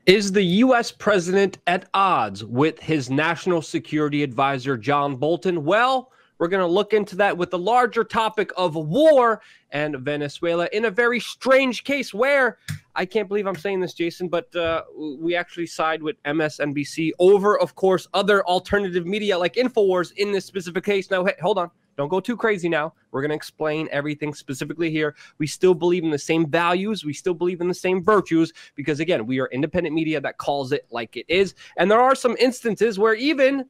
Is the U.S. president at odds with his national security advisor, John Bolton? Well, we're going to look into that with the larger topic of war and Venezuela in a very strange case where, I can't believe I'm saying this, Jason, but we actually side with MSNBC over, of course, other alternative media like InfoWars in this specific case. Now, hey, hold on. Don't go too crazy now. We're going to explain everything specifically here. We still believe in the same values. We still believe in the same virtues because, again, we are independent media that calls it like it is. And there are some instances where even,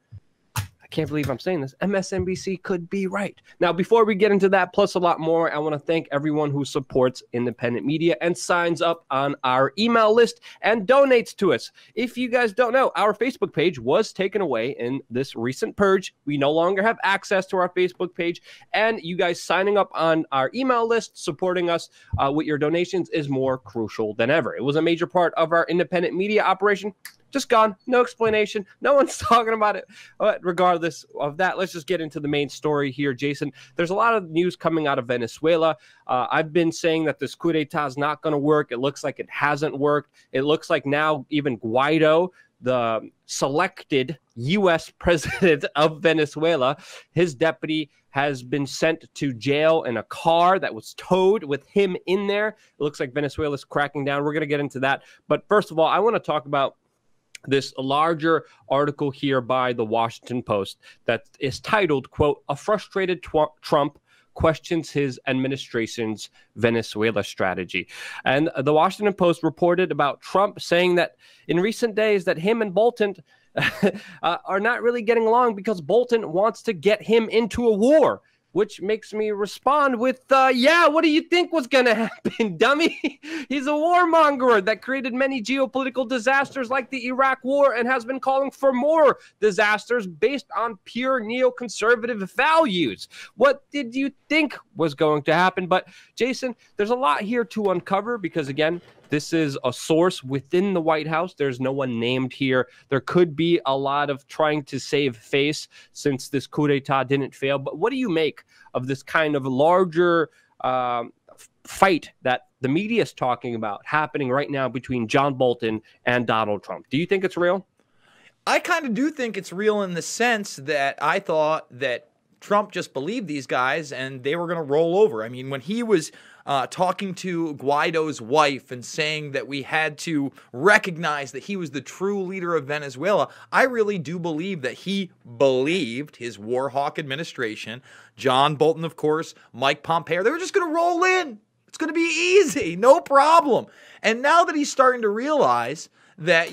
I can't believe I'm saying this, MSNBC could be right. Now, before we get into that, plus a lot more, I want to thank everyone who supports independent media and signs up on our email list and donates to us. If you guys don't know, our Facebook page was taken away in this recent purge. We no longer have access to our Facebook page, and you guys signing up on our email list, supporting us with your donations is more crucial than ever. It was a major part of our independent media operation. Just gone. No explanation. No one's talking about it. But regardless of that, let's just get into the main story here, Jason. There's a lot of news coming out of Venezuela. I've been saying that this coup d'etat is not going to work. It looks like it hasn't worked. It looks like now even Guaido, the selected U.S. president of Venezuela, his deputy has been sent to jail in a car that was towed with him in there. It looks like Venezuela's cracking down. We're going to get into that. But first of all, I want to talk about this larger article here by the Washington Post that is titled, quote, "A frustrated Trump questions his administration's Venezuela strategy." And the Washington Post reported about Trump saying that in recent days that him and Bolton are not really getting along because Bolton wants to get him into a war. Which makes me respond with, yeah, what do you think was going to happen, dummy? He's a warmonger that created many geopolitical disasters like the Iraq War and has been calling for more disasters based on pure neoconservative values. What did you think was going to happen? But, Jason, there's a lot here to uncover because, again, this is a source within the White House. There's no one named here. There could be a lot of trying to save face since this coup d'etat didn't fail. But what do you make of this kind of larger fight that the media is talking about happening right now between John Bolton and Donald Trump? Do you think it's real? I kind of do think it's real in the sense that I thought that Trump just believed these guys and they were going to roll over. I mean, when he was talking to Guaido's wife and saying that we had to recognize that he was the true leader of Venezuela, I really do believe that he believed his war hawk administration, John Bolton, of course, Mike Pompeo, they were just going to roll in. It's going to be easy, no problem. And now that he's starting to realize that,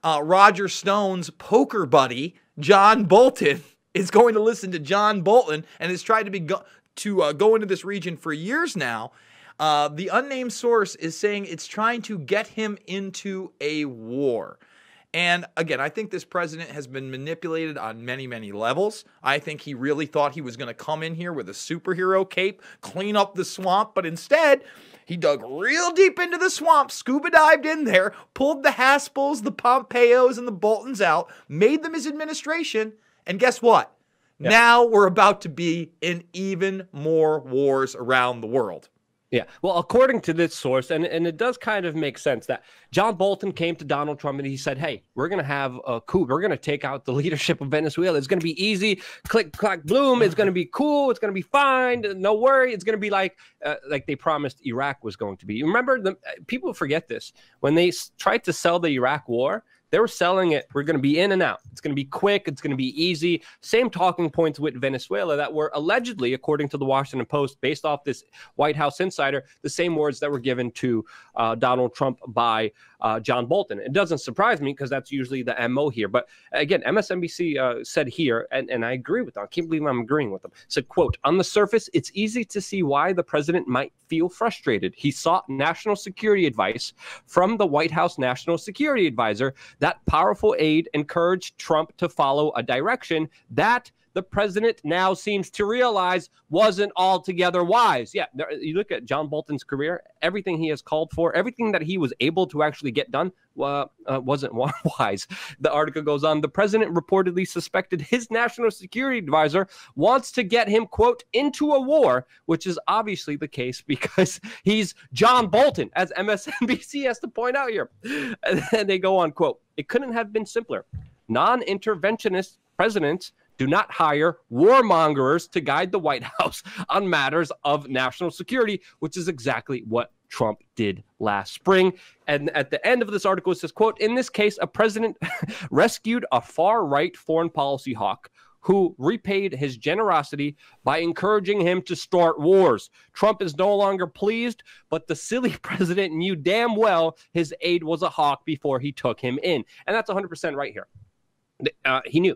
Roger Stone's poker buddy, John Bolton, is going to listen to John Bolton and has tried to go into this region for years now. The unnamed source is saying it's trying to get him into a war. And again, I think this president has been manipulated on many, many levels. I think he really thought he was going to come in here with a superhero cape, clean up the swamp, but instead he dug real deep into the swamp, scuba dived in there, pulled the Haspels, the Pompeos, and the Boltons out, made them his administration, and guess what? Yeah. Now we're about to be in even more wars around the world. Yeah, well, according to this source, and it does kind of make sense that John Bolton came to Donald Trump and he said, hey, we're going to have a coup. We're going to take out the leadership of Venezuela. It's going to be easy. Click, clack, bloom. It's going to be cool. It's going to be fine. No worry. It's going to be like they promised Iraq was going to be. You remember, people forget this. When they tried to sell the Iraq war, they were selling it. We're going to be in and out. It's going to be quick. It's going to be easy. Same talking points with Venezuela that were allegedly, according to the Washington Post, based off this White House insider, the same words that were given to Donald Trump by John Bolton. It doesn't surprise me because that's usually the MO here. But again, MSNBC said here, and I agree with them. I can't believe I'm agreeing with them. Said, quote, on the surface, it's easy to see why the president might feel frustrated. He sought national security advice from the White House National Security Advisor. That powerful aide encouraged Trump to follow a direction that the president now seems to realize wasn't altogether wise. Yeah, you look at John Bolton's career, everything he has called for, everything that he was able to actually get done wasn't wise. The article goes on, the president reportedly suspected his national security advisor wants to get him, quote, into a war, which is obviously the case because he's John Bolton, as MSNBC has to point out here. And they go on, quote, it couldn't have been simpler. Non-interventionist presidents do not hire warmongers to guide the White House on matters of national security, which is exactly what Trump did last spring. And at the end of this article, it says, quote, in this case, a president rescued a far-right foreign policy hawk who repaid his generosity by encouraging him to start wars. Trump is no longer pleased, but the silly president knew damn well his aide was a hawk before he took him in. And that's 100% right here. He knew.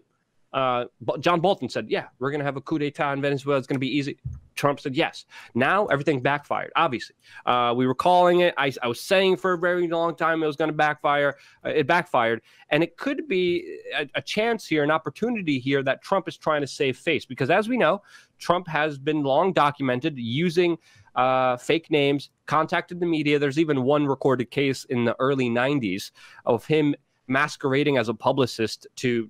John Bolton said, yeah, we're going to have a coup d'etat in Venezuela. It's going to be easy. Trump said, yes. Now everything backfired, obviously. We were calling it. I was saying for a very long time it was going to backfire. It backfired. And it could be a chance here, an opportunity here that Trump is trying to save face. Because as we know, Trump has been long documented using fake names, contacted the media. There's even one recorded case in the early 90s of him masquerading as a publicist to,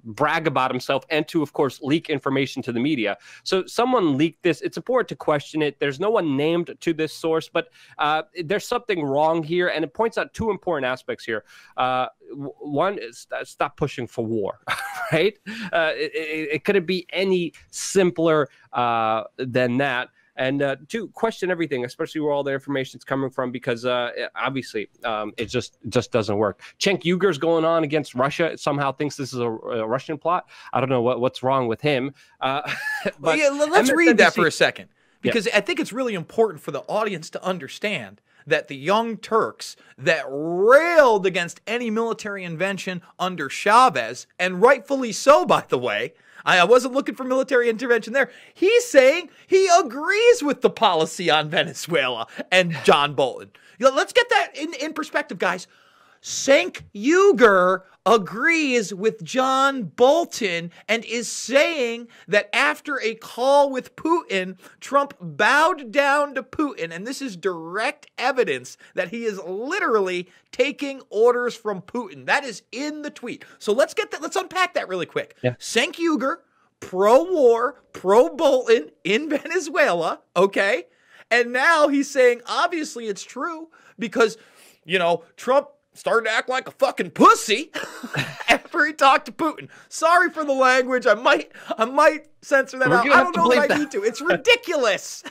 brag about himself and to, of course, leak information to the media. So someone leaked this. It's important to question it. There's no one named to this source, but there's something wrong here. And it points out two important aspects here. One is stop pushing for war, right? It couldn't be any simpler than that. And two, question everything, especially where all the information is coming from, because obviously it just doesn't work. Cenk Uygur's going on against Russia. Somehow thinks this is a Russian plot. I don't know what's wrong with him. But let's read that for a second, because I think it's really important for the audience to understand that the Young Turks that railed against any military intervention under Chavez, and rightfully so, by the way, I wasn't looking for military intervention there. He's saying he agrees with the policy on Venezuela and John Bolton. Let's get that in perspective, guys. Cenk Uygur agrees with John Bolton and is saying that after a call with Putin, Trump bowed down to Putin. And this is direct evidence that he is literally taking orders from Putin. That is in the tweet. So let's unpack that really quick. Yeah. Cenk Uygur, pro-war, pro-Bolton in Venezuela, okay? And now he's saying, obviously it's true because, Trump started to act like a fucking pussy after he talked to Putin. Sorry for the language. I might censor that out. I don't know if I need to. It's ridiculous.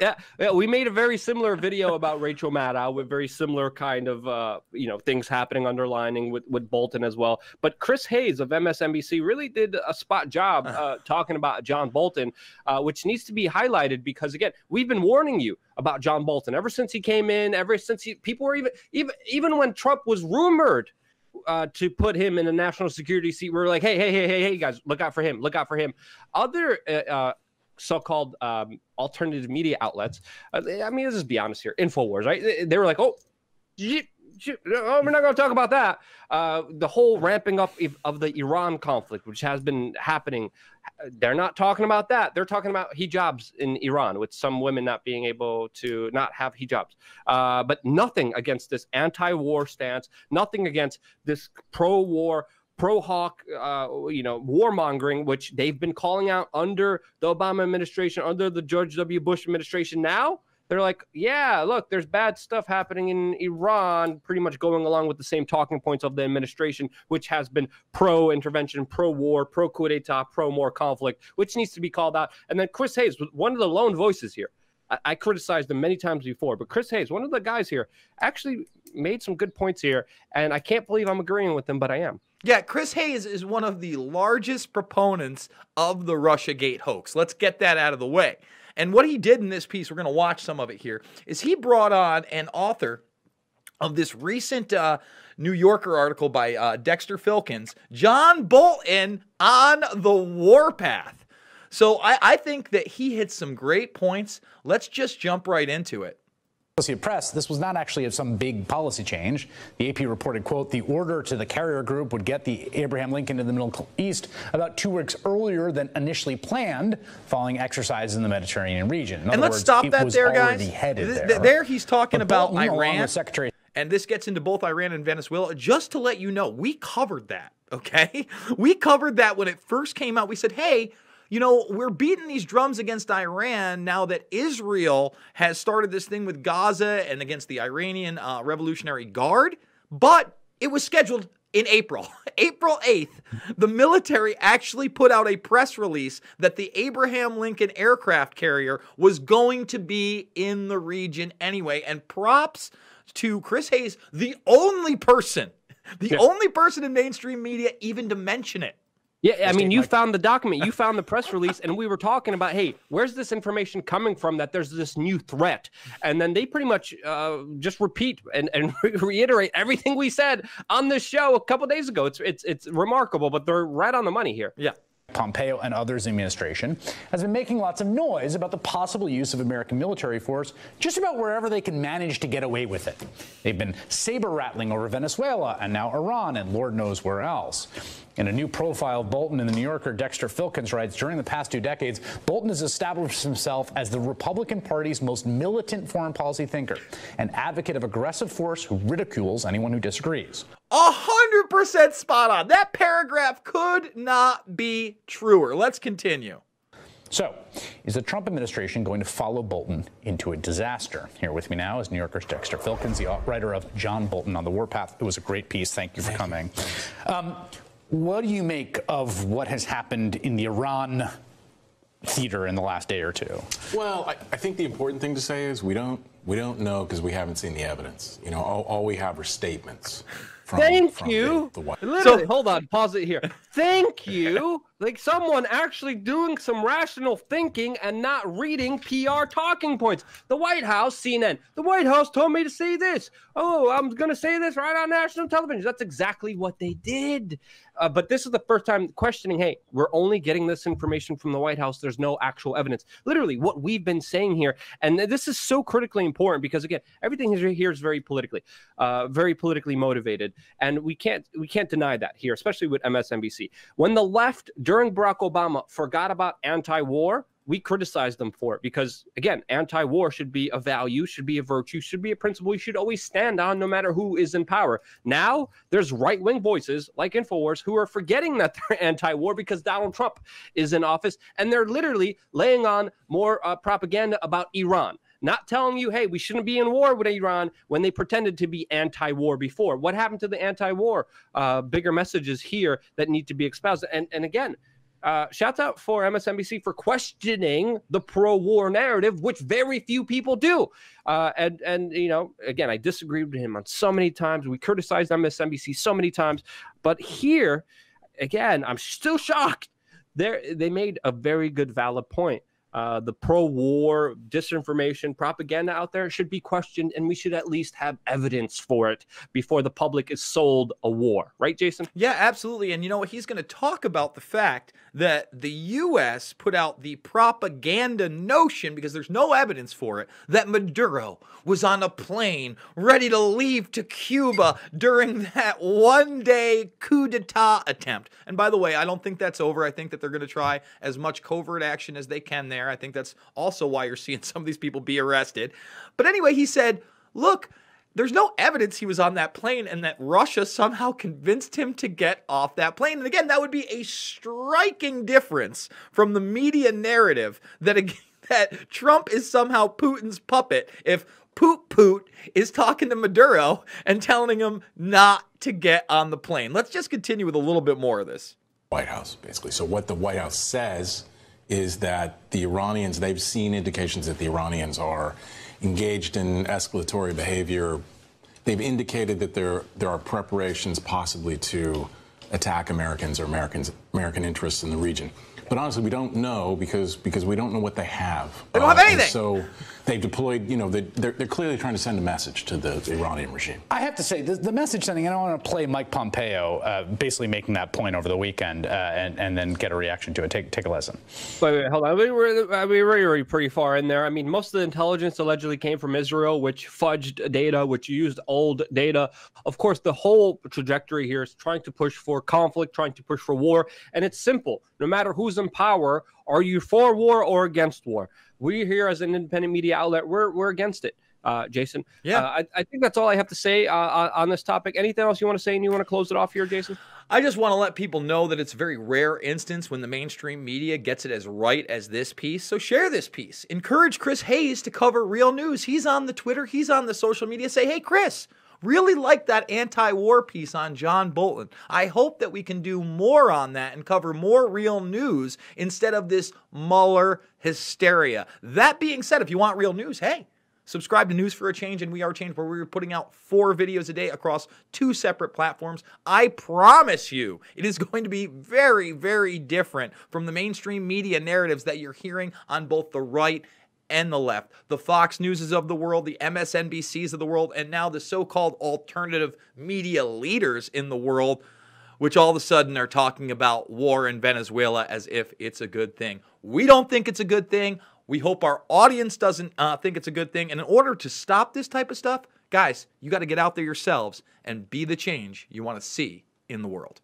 Yeah, we made a very similar video about Rachel Maddow with very similar kind of things happening underlining with Bolton as well. But Chris Hayes of MSNBC really did a spot job talking about John Bolton, which needs to be highlighted because, again, we've been warning you about John Bolton ever since he came in, ever since people were even when Trump was rumored to put him in a national security seat. We're like, hey, guys, look out for him. Look out for him. Other so-called alternative media outlets, let's just be honest here, InfoWars, right? They were like, we're not going to talk about that. The whole ramping up of the Iran conflict, which has been happening, they're not talking about that. They're talking about hijabs in Iran, with some women not being able to not have hijabs. But nothing against this anti-war stance, nothing against this pro-war, pro-hawk, warmongering, which they've been calling out under the Obama administration, under the George W. Bush administration. Now they're like, yeah, look, there's bad stuff happening in Iran, pretty much going along with the same talking points of the administration, which has been pro-intervention, pro-war, pro-coup d'etat, pro-more conflict, which needs to be called out. And then Chris Hayes, one of the lone voices here, I criticized him many times before, but Chris Hayes, one of the guys here, actually made some good points here, and I can't believe I'm agreeing with him, but I am. Yeah, Chris Hayes is one of the largest proponents of the Russiagate hoax. Let's get that out of the way. And what he did in this piece, we're going to watch some of it here, is he brought on an author of this recent New Yorker article by Dexter Filkins, John Bolton on the warpath. So I think that he hit some great points. Let's just jump right into it. Associated Press, this was not actually some big policy change. The AP reported, quote, the order to the carrier group would get the Abraham Lincoln to the Middle East about 2 weeks earlier than initially planned, following exercises in the Mediterranean region. In and let's words, stop that there, guys. There he's talking about Bolton, Iran, Secretary, and this gets into both Iran and Venezuela. Just to let you know, we covered that, okay? We covered that when it first came out. We said, hey, you know, we're beating these drums against Iran now that Israel has started this thing with Gaza and against the Iranian Revolutionary Guard, but it was scheduled in April. April 8th, the military actually put out a press release that the Abraham Lincoln aircraft carrier was going to be in the region anyway, and props to Chris Hayes, the only person in mainstream media even to mention it. Yeah, I mean, you found the document, you found the press release, and we were talking about, hey, where's this information coming from that there's this new threat? And then they pretty much just repeat and reiterate everything we said on this show a couple days ago. It's remarkable, but they're right on the money here. Yeah. Pompeo and others in the administration has been making lots of noise about the possible use of American military force just about wherever they can manage to get away with it. They've been saber-rattling over Venezuela and now Iran and Lord knows where else. In a new profile of Bolton in the New Yorker, Dexter Filkins writes, during the past 2 decades, Bolton has established himself as the Republican Party's most militant foreign policy thinker, an advocate of aggressive force who ridicules anyone who disagrees. 100% spot on. That paragraph could not be truer. Let's continue. So, is the Trump administration going to follow Bolton into a disaster? Here with me now is New Yorker's Dexter Filkins, the writer of John Bolton on the Warpath. It was a great piece. Thank you for coming. What do you make of what has happened in the Iran theater in the last day or two? Well, I think the important thing to say is we don't know because we haven't seen the evidence. You know, all we have are statements. Thank you. Literally, hold on, pause it here. Thank you. Like someone actually doing some rational thinking and not reading PR talking points. The White House, CNN. The White House told me to say this. Oh, I'm going to say this right on national television. That's exactly what they did. But this is the first time questioning, hey, we're only getting this information from the White House. There's no actual evidence. Literally, what we've been saying here, and this is so critically important because, again, everything here is very politically motivated. And we can't deny that here, especially with MSNBC. When the left, during Barack Obama, forgot about anti-war, we criticized them for it because, again, anti-war should be a value, should be a virtue, should be a principle you should always stand on no matter who is in power. Now, there's right-wing voices like InfoWars who are forgetting that they're anti-war because Donald Trump is in office, and they're literally laying on more propaganda about Iran. Not telling you, hey, we shouldn't be in war with Iran when they pretended to be anti-war before. What happened to the anti-war? Bigger messages here that need to be espoused. And again, shouts out for MSNBC for questioning the pro-war narrative, which very few people do. And you know, again, I disagreed with him on so many times. We criticized MSNBC so many times. But here, again, I'm still shocked. They made a very good, valid point. The pro-war disinformation propaganda out there should be questioned, and we should at least have evidence for it before the public is sold a war. Right, Jason? Yeah, absolutely. And you know what? He's going to talk about the fact that the U.S. put out the propaganda notion, because there's no evidence for it, that Maduro was on a plane ready to leave to Cuba during that one-day coup d'etat attempt. And by the way, I don't think that's over. I think that they're going to try as much covert action as they can there. I think that's also why you're seeing some of these people be arrested. But anyway, he said, look, there's no evidence he was on that plane and that Russia somehow convinced him to get off that plane. And again, that would be a striking difference from the media narrative that Trump is somehow Putin's puppet if Poot is talking to Maduro and telling him not to get on the plane. Let's just continue with a little bit more of this. White House, basically. So what the White House says is that the Iranians, they've seen indications that the Iranians are engaged in escalatory behavior. They've indicated that there are preparations possibly to attack Americans or American interests in the region. But honestly, we don't know because we don't know what they have. They don't have anything. So they've deployed, they're clearly trying to send a message to the Iranian regime. I have to say, the message sending, and I want to play Mike Pompeo basically making that point over the weekend and then get a reaction to it. Take a listen. Wait, hold on. We're already pretty far in there. I mean, most of the intelligence allegedly came from Israel, which fudged data, which used old data. Of course, the whole trajectory here is trying to push for conflict, trying to push for war. And it's simple. No matter who's in power, are you for war or against war? We here as an independent media outlet, we're against it. Jason. Yeah. I think that's all I have to say on this topic. Anything else you want to say and you want to close it off here, Jason? I just want to let people know that it's a very rare instance when the mainstream media gets it as right as this piece. So share this piece. Encourage Chris Hayes to cover real news. He's on the Twitter. He's on the social media. Say, hey, Chris, really like that anti-war piece on John Bolton. I hope that we can do more on that and cover more real news instead of this Mueller hysteria. That being said, if you want real news, hey, subscribe to News for a Change and WeAreChange, where we're putting out 4 videos a day across 2 separate platforms. I promise you, it is going to be very, very different from the mainstream media narratives that you're hearing on both the right and the left. The Fox Newses of the world, the MSNBCs of the world, and now the so-called alternative media leaders in the world, which all of a sudden are talking about war in Venezuela as if it's a good thing. We don't think it's a good thing. We hope our audience doesn't think it's a good thing. And in order to stop this type of stuff, guys, you got to get out there yourselves and be the change you want to see in the world.